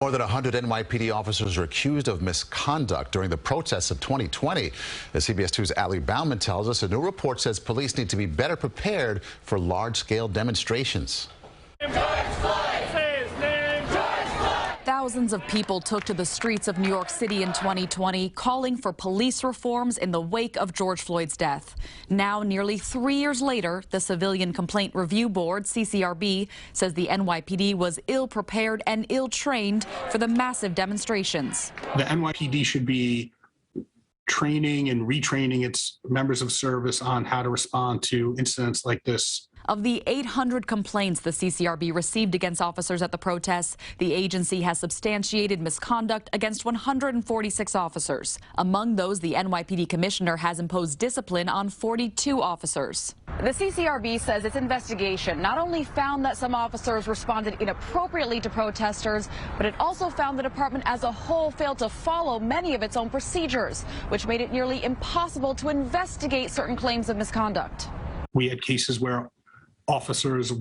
More than 100 NYPD officers are accused of misconduct during the protests of 2020. As CBS 2's Bauman tells us, a new report says police need to be better prepared for large-scale demonstrations. Thousands of people took to the streets of New York City in 2020, calling for police reforms in the wake of George Floyd's death. Now, nearly 3 years later, the Civilian Complaint Review Board, CCRB, says the NYPD was ill-prepared and ill-trained for the massive demonstrations. The NYPD should be training and retraining its members of service on how to respond to incidents like this. Of the 800 complaints the CCRB received against officers at the protests, the agency has substantiated misconduct against 146 officers. Among those, the NYPD commissioner has imposed discipline on 42 officers. The CCRB says its investigation not only found that some officers responded inappropriately to protesters, but it also found the department as a whole failed to follow many of its own procedures, which made it nearly impossible to investigate certain claims of misconduct. We had cases where officers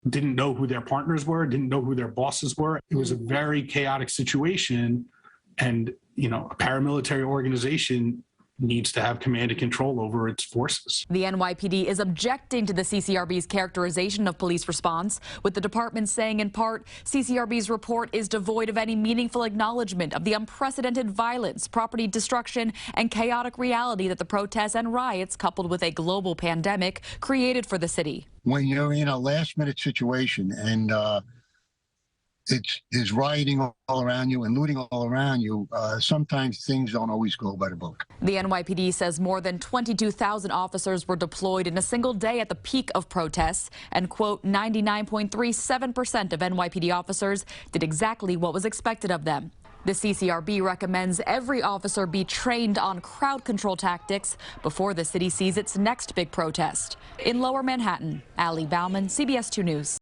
didn't know who their partners were, didn't know who their bosses were. It was a very chaotic situation, and a paramilitary organization needs to have command and control over its forces. The NYPD is objecting to the CCRB's characterization of police response, with the department saying in part, CCRB's report is devoid of any meaningful acknowledgement of the unprecedented violence, property destruction, and chaotic reality that the protests and riots, coupled with a global pandemic, created for the city. When you're in a last-minute situation and there's rioting all around you and looting all around you, sometimes things don't always go by the book. The NYPD says more than 22,000 officers were deployed in a single day at the peak of protests, and, quote, 99.37% of NYPD officers did exactly what was expected of them. The CCRB recommends every officer be trained on crowd control tactics before the city sees its next big protest. In Lower Manhattan, Bauman, CBS 2 News.